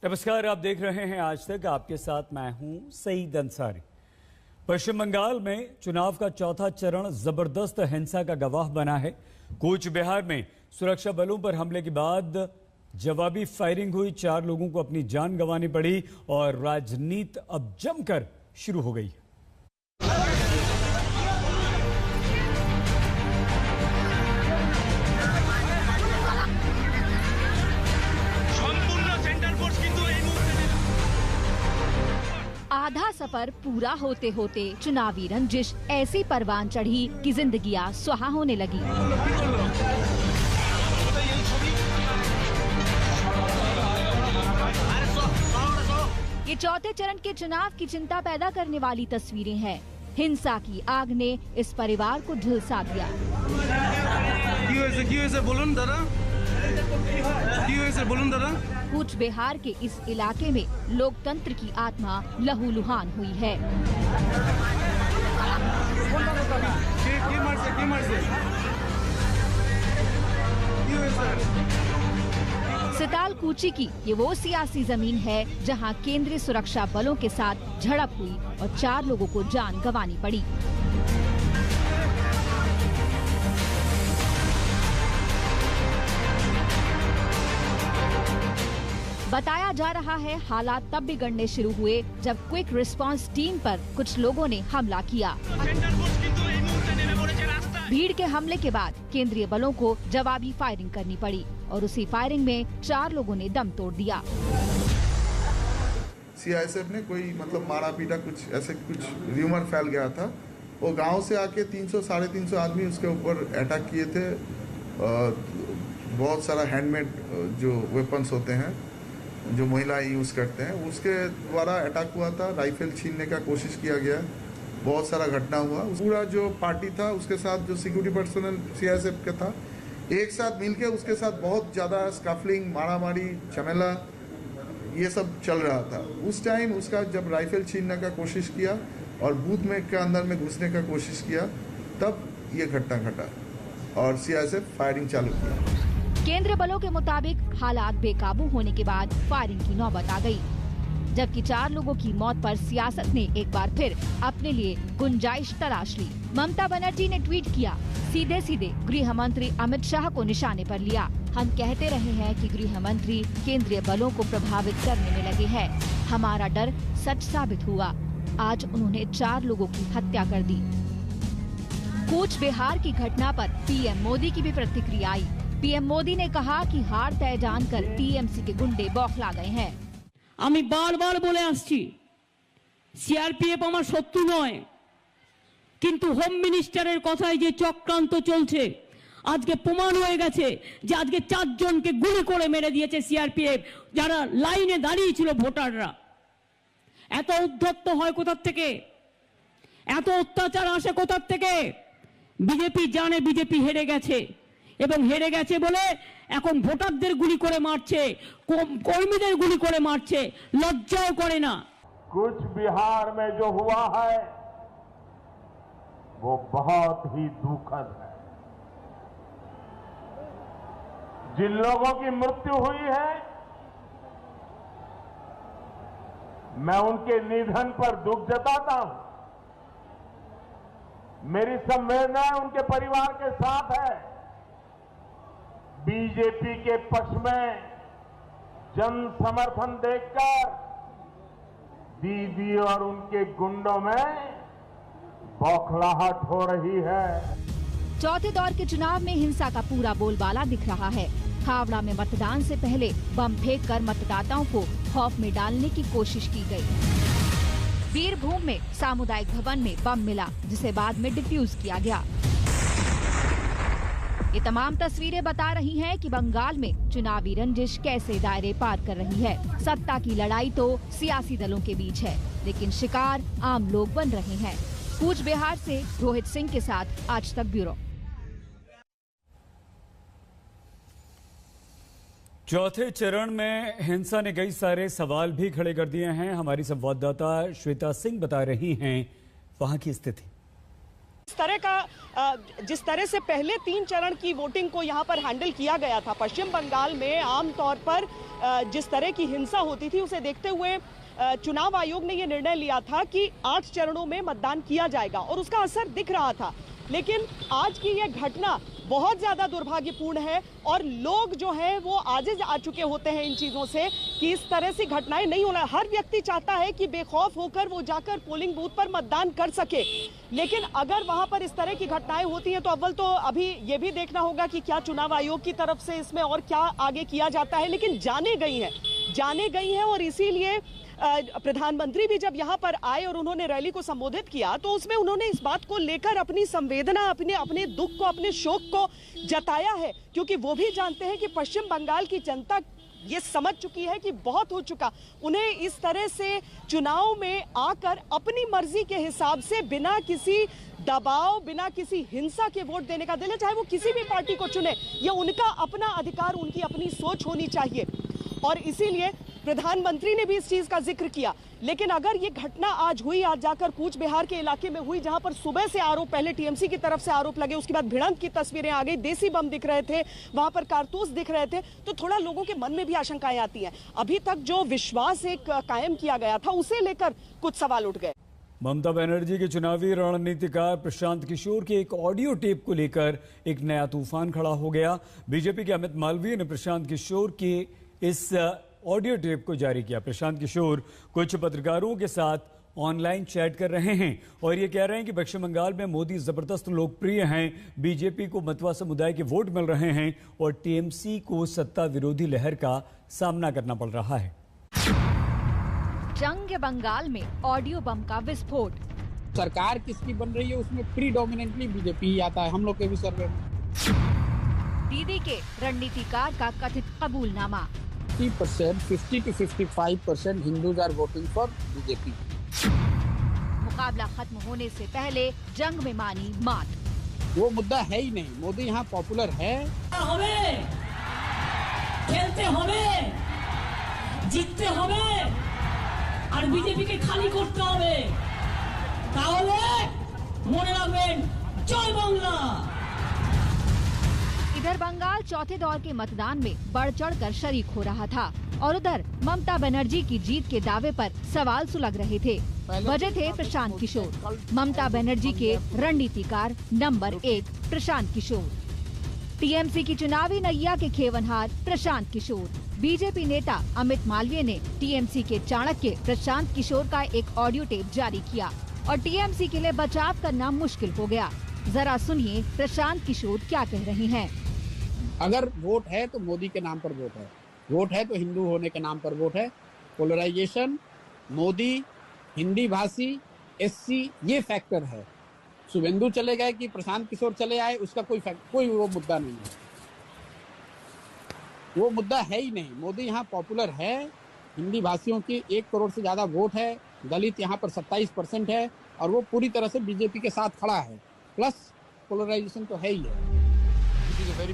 नमस्कार, आप देख रहे हैं आज तक। आपके साथ मैं हूं सईद अंसारी। पश्चिम बंगाल में चुनाव का चौथा चरण जबरदस्त हिंसा का गवाह बना है। कूच बिहार में सुरक्षा बलों पर हमले के बाद जवाबी फायरिंग हुई, 4 लोगों को अपनी जान गंवानी पड़ी और राजनीति अब जमकर शुरू हो गई। आधा सफर पूरा होते होते चुनावी रंजिश ऐसी परवान चढ़ी कि जिंदगियां सुहा होने लगी। ये चौथे चरण के चुनाव की चिंता पैदा करने वाली तस्वीरें हैं। हिंसा की आग ने इस परिवार को झुलसा दिया। कूच बिहार के इस इलाके में लोकतंत्र की आत्मा लहूलुहान हुई है। सिताल कूची की ये वो सियासी जमीन है जहां केंद्रीय सुरक्षा बलों के साथ झड़प हुई और 4 लोगों को जान गंवानी पड़ी। बताया जा रहा है हालात तब बिगड़ने शुरू हुए जब क्विक रिस्पांस टीम पर कुछ लोगों ने हमला किया। भीड़ के हमले के बाद केंद्रीय बलों को जवाबी फायरिंग करनी पड़ी और उसी फायरिंग में 4 लोगों ने दम तोड़ दिया। सीआईएसएफ ने कोई मारा पीटा कुछ ऐसे कुछ र्यूमर फैल गया था। वो गांव से आके 300-350 आदमी उसके ऊपर अटैक किए थे। बहुत सारा हैंडमेड जो वेपन्स होते हैं जो महिलाएं यूज करते हैं उसके द्वारा अटैक हुआ था। राइफल छीनने का कोशिश किया गया। बहुत सारा घटना हुआ। पूरा जो पार्टी था उसके साथ जो सिक्योरिटी पर्सनल सीआईएसएफ का था, एक साथ मिलके उसके साथ बहुत ज्यादा स्कफलिंग, मारामारी, झमेला ये सब चल रहा था। उस टाइम उसका जब राइफल छीनने का कोशिश किया और बूथ में के अंदर में घुसने का कोशिश किया, तब ये घटना घटा और सीआईएसएफ फायरिंग चालू किया। केंद्रीय बलों के मुताबिक हालात बेकाबू होने के बाद फायरिंग की नौबत आ गई, जबकि 4 लोगों की मौत पर सियासत ने एक बार फिर अपने लिए गुंजाइश तलाश ली। ममता बनर्जी ने ट्वीट किया, सीधे सीधे गृह मंत्री अमित शाह को निशाने पर लिया। हम कहते रहे हैं कि गृह मंत्री केंद्रीय बलों को प्रभावित करने में लगे हैं। हमारा डर सच साबित हुआ। आज उन्होंने 4 लोगों की हत्या कर दी। कूच बिहार की घटना पर पीएम मोदी की भी प्रतिक्रिया आई। पीएम मोदी ने कहा कि हार तय जानकर टीएमसी के गुंडे बौखला गए हैं। আমি বারবার বলে আসছি সিআরপিএফ আমার শত্রু নয়, কিন্তু হোম মিনিস্টারের কথায় যে চক্রান্ত চলছে আজকে প্রমাণ হয়ে গেছে যে আজকে 4 জনকে গুলি করে মেরে দিয়েছে সিআরপিএফ, যারা লাইনে দাঁড়িয়ে ছিল ভোটাররা। এত উদ্ধত্ত হয় কোথা থেকে, এত অত্যাচার আসে কোথা থেকে? বিজেপি জানে বিজেপি হেরে গেছে এবং হেরে গেছে বলে এখন ভোটারদের গুলি করে মারছে, কর্মীদের গুলি করে মারছে, লজ্জাও করে না। कुछ बिहार में जो हुआ है वो बहुत ही दुखद है। जिन लोगों की मृत्यु हुई है मैं उनके निधन पर दुख जताता हूं। मेरी संवेदना उनके परिवार के साथ है। बीजेपी के पक्ष में जन समर्थन देखकर दीदी और उनके गुंडों में बौखलाहट हो रही है। चौथे दौर के चुनाव में हिंसा का पूरा बोलबाला दिख रहा है। हावड़ा में मतदान से पहले बम फेंककर मतदाताओं को खौफ में डालने की कोशिश की गई। बीरभूम में सामुदायिक भवन में बम मिला, जिसे बाद में डिफ्यूज किया गया। ये तमाम तस्वीरें बता रही हैं कि बंगाल में चुनावी रंजिश कैसे दायरे पार कर रही है। सत्ता की लड़ाई तो सियासी दलों के बीच है, लेकिन शिकार आम लोग बन रहे हैं। कूच बिहार से रोहित सिंह के साथ आज तक ब्यूरो। चौथे चरण में हिंसा ने कई सारे सवाल भी खड़े कर दिए हैं। हमारी संवाददाता श्वेता सिंह बता रही हैं वहां की स्थिति। इस तरह का जिस तरह से पहले 3 चरण की वोटिंग को यहाँ पर हैंडल किया गया था, पश्चिम बंगाल में आमतौर पर जिस तरह की हिंसा होती थी उसे देखते हुए चुनाव आयोग ने यह निर्णय लिया था कि 8 चरणों में मतदान किया जाएगा और उसका असर दिख रहा था। लेकिन आज की यह घटना बहुत ज्यादा दुर्भाग्यपूर्ण है और लोग जो हैं वो आजिज आ चुके होते हैं इन चीजों से कि इस तरह से घटनाएं नहीं होना। हर व्यक्ति चाहता है कि बेखौफ होकर वो जाकर पोलिंग बूथ पर मतदान कर सके, लेकिन अगर वहां पर इस तरह की घटनाएं होती हैं तो अव्वल तो अभी ये भी देखना होगा कि क्या चुनाव आयोग की तरफ से इसमें और क्या आगे किया जाता है। लेकिन जाने गई हैं और इसीलिए प्रधानमंत्री भी जब यहाँ पर आए और उन्होंने रैली को संबोधित किया तो उसमें उन्होंने इस बात को लेकर अपनी संवेदना, अपने दुख को, अपने शोक को जताया है, क्योंकि वो भी जानते हैं कि पश्चिम बंगाल की जनता ये समझ चुकी है कि बहुत हो चुका। उन्हें इस तरह से चुनाव में आकर अपनी मर्जी के हिसाब से बिना किसी दबाव, बिना किसी हिंसा के वोट देने का दिल है, चाहे वो किसी भी पार्टी को चुने। ये उनका अपना अधिकार, उनकी अपनी सोच होनी चाहिए और इसीलिए प्रधानमंत्री ने भी इस चीज का जिक्र किया। लेकिन अगर ये घटना आज हुई, आज जाकर कूच बिहार के इलाके में हुई, जहां पर सुबह से आरोप, पहले टीएमसी की तरफ से आरोप लगे, उसके बाद भिड़ंत की तस्वीरें आ गई, देसी बम दिख रहे थे, वहां पर कारतूस दिख रहे थे, तो थोड़ा लोगों के मन में भी आशंकाएं आती हैं। अभी तक जो विश्वास एक कायम किया गया था उसे लेकर कुछ सवाल उठ गए। ममता बनर्जी के चुनावी रणनीतिकार प्रशांत किशोर के एक ऑडियो टेप को लेकर एक नया तूफान खड़ा हो गया। बीजेपी के अमित मालवीय ने प्रशांत किशोर के इस ऑडियो टेप को जारी किया। प्रशांत किशोर कुछ पत्रकारों के साथ ऑनलाइन चैट कर रहे हैं और ये कह रहे हैं कि पश्चिम बंगाल में मोदी जबरदस्त लोकप्रिय हैं, बीजेपी को मतवा समुदाय के वोट मिल रहे हैं और टीएमसी को सत्ता विरोधी लहर का सामना करना पड़ रहा है। जंग बंगाल में ऑडियो बम का विस्फोट। सरकार किसकी बन रही है उसमें प्रीडोमिनेंटली बीजेपी ही आता है हम लोग के भी सर्वे में। दीदी के रणनीतिकार का कथित कबूलनामा। 50 to 55% Hindus are voting for BJP. मुकाबला खत्म होने से पहले जंग में मानी मात। वो मुद्दा है ही नहीं, मोदी यहाँ पॉपुलर है। हमें खेलते हमें, जीतते हमें और बीजेपी के खाली करते হবে তাহলে মনে রাখবেন জয় বাংলা। इधर बंगाल चौथे दौर के मतदान में बढ़ चढ़कर शरीक हो रहा था और उधर ममता बनर्जी की जीत के दावे पर सवाल सुलग रहे थे। वजह थे प्रशांत किशोर, ममता बनर्जी के रणनीतिकार नंबर 1 प्रशांत किशोर। टीएमसी की चुनावी नैया के खेवनहार प्रशांत किशोर। बीजेपी नेता अमित मालवीय ने टीएमसी के चाणक्य प्रशांत किशोर का एक ऑडियो टेप जारी किया और टीएमसी के लिए बचाव करना मुश्किल हो गया। जरा सुनिए प्रशांत किशोर क्या कह रहे हैं। अगर वोट है तो मोदी के नाम पर वोट है, वोट है तो हिंदू होने के नाम पर वोट है। पोलराइजेशन, मोदी, हिंदी भाषी, एससी, ये फैक्टर है। शुभेंदु चले गए कि प्रशांत किशोर चले आए, उसका कोई वो मुद्दा नहीं है, वो मुद्दा है ही नहीं। मोदी यहाँ पॉपुलर है, हिंदी भाषियों की 1 करोड़ से ज्यादा वोट है, दलित यहाँ पर 27% है और वो पूरी तरह से बीजेपी के साथ खड़ा है। प्लस पोलराइजेशन तो है ही है।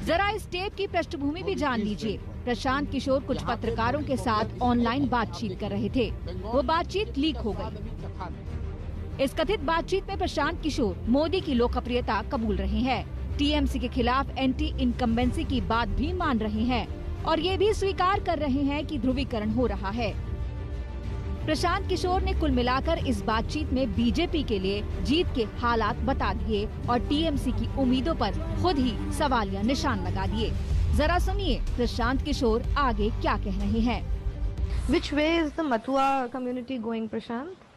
जरा इस टेप की पृष्ठभूमि भी जान लीजिए। प्रशांत किशोर कुछ पत्रकारों के साथ ऑनलाइन बातचीत कर रहे थे, वो बातचीत लीक हो गई। इस कथित बातचीत में प्रशांत किशोर मोदी की लोकप्रियता कबूल रहे हैं, टीएमसी के खिलाफ एंटी इनकम्बेंसी की बात भी मान रहे हैं और ये भी स्वीकार कर रहे हैं कि ध्रुवीकरण हो रहा है। प्रशांत किशोर ने कुल मिलाकर इस बातचीत में बीजेपी के लिए जीत के हालात बता दिए और टीएमसी की उम्मीदों पर खुद ही सवालिया निशान लगा दिए। जरा सुनिए प्रशांत किशोर आगे क्या कह रहे हैं। Which way is the Matua community going, Prashant?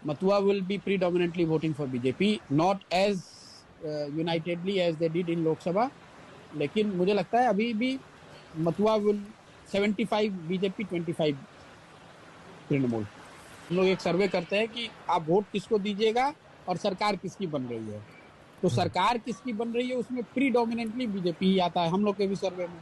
Matua will be predominantly voting for BJP, not as unitedly as they did in Lok Sabha. लेकिन मुझे लगता है अभी भी मथुआ will 75 बीजेपी 25 तृणमूल। हम लोग एक सर्वे करते हैं कि आप वोट किसको दीजिएगा और सरकार किसकी बन रही है, तो सरकार किसकी बन रही है उसमें प्रीडोमिनेंटली बीजेपी ही आता है हम लोग के भी सर्वे में।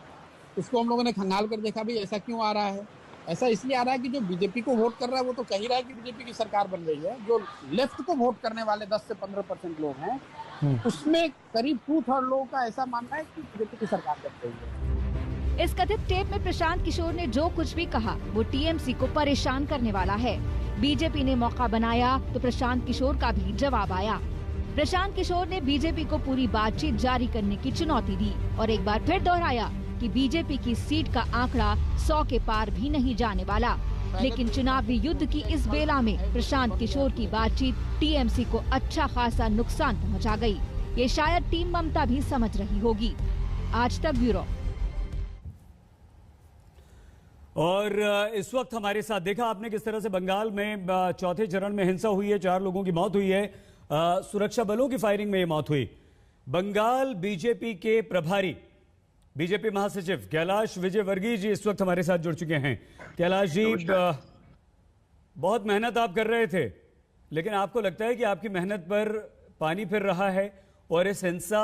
उसको हम लोगों ने खंगाल कर देखा भाई ऐसा क्यों आ रहा है। ऐसा इसलिए आ रहा है कि जो बीजेपी को वोट कर रहा है वो तो कह ही रहा है कि बीजेपी की सरकार बन रही है। जो लेफ्ट को वोट करने वाले 10 से 15% लोग हैं उसमें करीब 2/3 लोगों का ऐसा मानना है कि बीजेपी की सरकार बन रही है। इस कथित टेप में प्रशांत किशोर ने जो कुछ भी कहा वो टीएमसी को परेशान करने वाला है। बीजेपी ने मौका बनाया तो प्रशांत किशोर का भी जवाब आया। प्रशांत किशोर ने बीजेपी को पूरी बातचीत जारी करने की चुनौती दी और एक बार फिर दोहराया कि बीजेपी की सीट का आंकड़ा 100 के पार भी नहीं जाने वाला। लेकिन चुनावी युद्ध की इस बेला में प्रशांत किशोर की बातचीत टीएमसी को अच्छा खासा नुकसान पहुंचा गई। ये शायद टीम ममता भी समझ रही होगी। आज तक ब्यूरो। और इस वक्त हमारे साथ देखा आपने किस तरह से बंगाल में चौथे चरण में हिंसा हुई है, 4 लोगों की मौत हुई है, सुरक्षा बलों की फायरिंग में ये मौत हुई। बंगाल बीजेपी के प्रभारी बीजेपी महासचिव कैलाश विजयवर्गीय जी इस वक्त हमारे साथ जुड़ चुके हैं। कैलाश जी, बहुत मेहनत आप कर रहे थे, लेकिन आपको लगता है कि आपकी मेहनत पर पानी फिर रहा है और इस हिंसा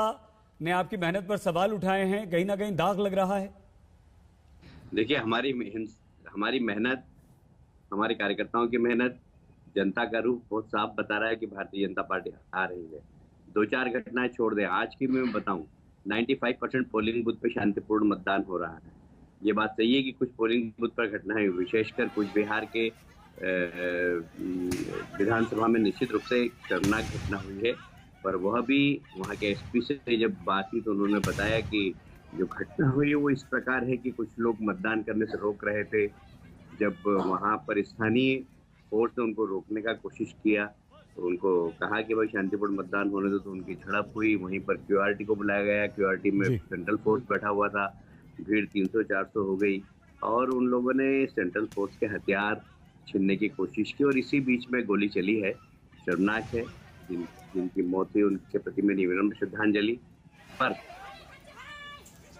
ने आपकी मेहनत पर सवाल उठाए हैं, कहीं ना कहीं दाग लग रहा है? देखिए, हमारी मेहनत, हमारे कार्यकर्ताओं की मेहनत, जनता का रूख बहुत साफ बता रहा है कि भारतीय जनता पार्टी आ रही है। 2-4 घटनाएं छोड़ दें, आज की मैं बताऊं 95% पोलिंग बूथ पे शांतिपूर्ण मतदान हो रहा है। ये बात सही है कि कुछ पोलिंग बूथ पर घटनाएं, विशेषकर कुछ बिहार के विधानसभा में निश्चित रूप से शर्मनाक घटना हुई है, पर वह भी वहाँ के एसपी से जब बात की तो उन्होंने बताया कि जो घटना हुई है वो इस प्रकार है कि कुछ लोग मतदान करने से रोक रहे थे। जब वहाँ पर स्थानीय फोर्स ने उनको रोकने का कोशिश किया तो उनको कहा कि भाई शांतिपूर्ण मतदान होने दो, तो उनकी झड़प हुई। वहीं पर क्यूआरटी को बुलाया गया, क्यूआरटी में सेंट्रल फोर्स बैठा हुआ था, भीड़ 300-400 हो गई और उन लोगों ने सेंट्रल फोर्स के हथियार छीनने की कोशिश की और इसी बीच में गोली चली है। शर्मनाक है, जिनकी मौत हुई उनके प्रति मेरी विनम्र श्रद्धांजलि। पर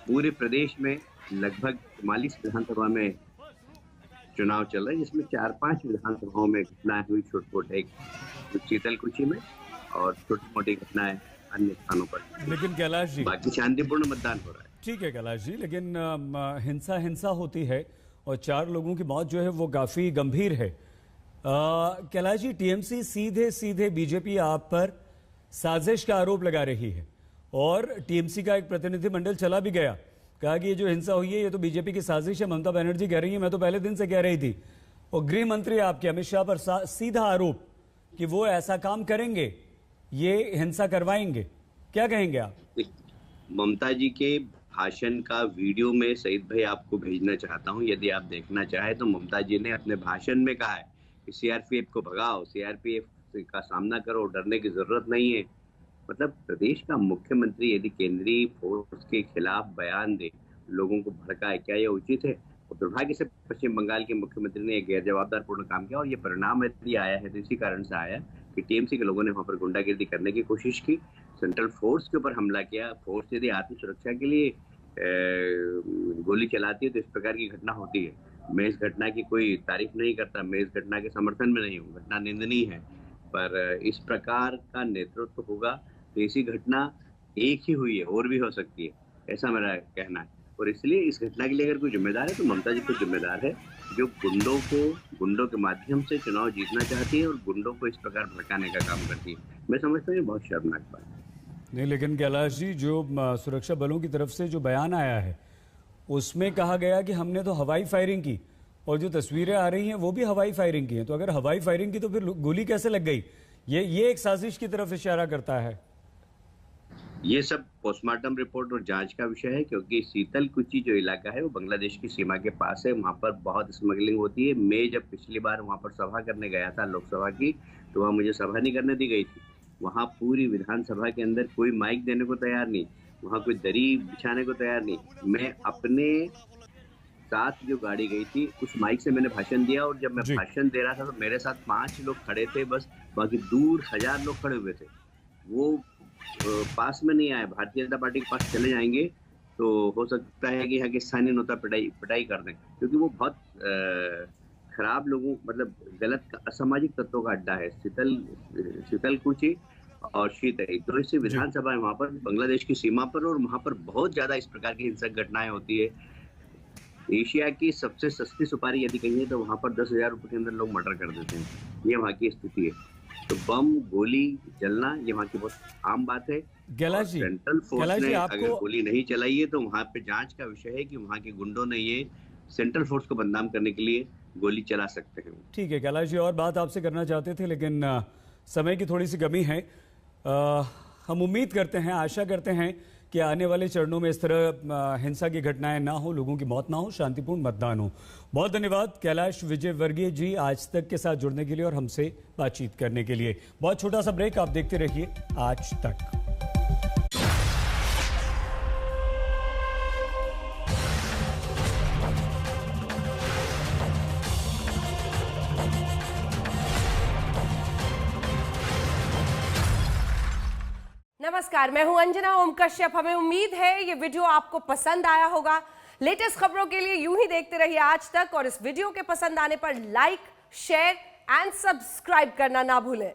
पूरे प्रदेश में लगभग 44 विधानसभा में चुनाव चल रहा है, जिसमें 4-5 विधानसभाओं में घटनाएं हुई, छोटे-मोटे, शीतलकुची में और छोटी मोटी घटनाएं अन्य स्थानों पर। लेकिन कैलाश जी, बाकी शांतिपूर्ण मतदान हो रहा है। ठीक है कैलाश जी, लेकिन हिंसा होती है और 4 लोगों की मौत जो है वो काफी गंभीर है। कैलाश जी, टीएमसी सीधे बीजेपी आप पर साजिश का आरोप लगा रही है और टीएमसी का एक प्रतिनिधिमंडल चला भी गया, कहा कि ये जो हिंसा हुई है ये तो बीजेपी की साजिश है। ममता बनर्जी कह रही है, मैं तो पहले दिन से कह रही थी। और गृह मंत्री आपके अमित शाह पर सीधा आरोप कि वो ऐसा काम करेंगे, ये हिंसा करवाएंगे। क्या कहेंगे आप? ममता जी के भाषण का वीडियो में सईद भाई आपको भेजना चाहता हूं, यदि आप देखना चाहे तो। ममता जी ने अपने भाषण में कहा है कि सीआरपीएफ को भगाओ, सीआरपीएफ का सामना करो, डरने की जरूरत नहीं है। मतलब प्रदेश का मुख्यमंत्री यदि केंद्रीय फोर्स के खिलाफ बयान दे, लोगों को भड़काए, क्या यह उचित है? और दुर्भाग्य से पश्चिम बंगाल के मुख्यमंत्री ने एक गैर जवाबदारपूर्ण काम किया और ये परिणाम यदि आया है तो इसी कारण से आया कि टीएमसी के लोगों ने वहां पर गुंडागिर्दी करने की कोशिश की, सेंट्रल फोर्स के ऊपर हमला किया। फोर्स यदि आत्मसुरक्षा के लिए गोली चलाती है तो इस प्रकार की घटना होती है। मैं इस घटना की कोई तारीफ नहीं करता, मैं इस घटना के समर्थन में नहीं हूँ, घटना निंदनीय है, पर इस प्रकार का नेतृत्व होगा तो ऐसी घटना एक ही हुई है, और भी हो सकती है, ऐसा मेरा कहना है। और इसलिए इस घटना के लिए अगर कोई जिम्मेदार है तो ममता जी खुद जिम्मेदार है, जो गुंडों के माध्यम से चुनाव जीतना चाहती है और गुंडों को इस प्रकार भड़काने का काम करती है। मैं समझता हूँ ये बहुत शर्मनाक बात है। नहीं, लेकिन कैलाश जी, जो सुरक्षा बलों की तरफ से जो बयान आया है उसमें कहा गया कि हमने तो हवाई फायरिंग की और जो तस्वीरें आ रही हैं वो भी हवाई फायरिंग की हैं। तो अगर हवाई फायरिंग की तो फिर गोली कैसे लग गई? ये एक साजिश की तरफ इशारा करता है। ये सब पोस्टमार्टम रिपोर्ट और जांच का विषय है, क्योंकि शीतलकुची जो इलाका है वो बांग्लादेश की सीमा के पास है, वहाँ पर बहुत स्मगलिंग होती है। मैं जब पिछली बार वहाँ पर सभा करने गया था लोकसभा की, तो वहाँ मुझे सभा नहीं करने दी गई थी। वहाँ पूरी विधानसभा के अंदर कोई माइक देने को तैयार नहीं, वहाँ कोई दरी बिछाने को तैयार नहीं। मैं अपने साथ जो गाड़ी गई थी उस माइक से मैंने भाषण दिया और जब मैं भाषण दे रहा था तो मेरे साथ 5 लोग खड़े थे बस, बाकी दूर 1000 लोग खड़े हुए थे। वो पास में नहीं आए, भारतीय जनता पार्टी के पास चले जाएंगे तो हो सकता है कि यहाँ के स्थानीय नेता पिटाई कर दें, क्योंकि वो बहुत खराब लोगों, मतलब गलत असामाजिक तत्वों का अड्डा है। शीतलकुची और शीतई दो ऐसी विधानसभा है वहाँ पर, बांग्लादेश की सीमा पर, और वहाँ पर बहुत ज्यादा इस प्रकार की हिंसक घटनाएं होती है। एशिया की सबसे सस्ती सुपारी यदि कहिए तो वहाँ पर 10,000 रुपए के अंदर लोग मर्डर कर देते हैं। ये वहाँ की स्थिति है। तो बम गोली जलना ये वहाँ की बहुत आम बात है। सेंट्रल फोर्स ने अगर गोली नहीं चलाई है तो वहाँ पे जांच का विषय है कि वहाँ के गुंडों ने ये सेंट्रल फोर्स को बदनाम करने के लिए गोली चला सकते हैं। ठीक है कैलाश जी, और बात आपसे करना चाहते थे लेकिन समय की थोड़ी सी कमी है। हम उम्मीद करते हैं, आशा करते हैं कि आने वाले चरणों में इस तरह हिंसा की घटनाएं ना हो, लोगों की मौत ना हो, शांतिपूर्ण मतदान हो। बहुत धन्यवाद कैलाश विजयवर्गीय जी आज तक के साथ जुड़ने के लिए और हमसे बातचीत करने के लिए। बहुत छोटा सा ब्रेक, आप देखते रहिए आज तक। नमस्कार, मैं हूं अंजना ओम कश्यप। हमें उम्मीद है ये वीडियो आपको पसंद आया होगा। लेटेस्ट खबरों के लिए यूं ही देखते रहिए आज तक और इस वीडियो के पसंद आने पर लाइक, शेयर एंड सब्सक्राइब करना ना भूलें।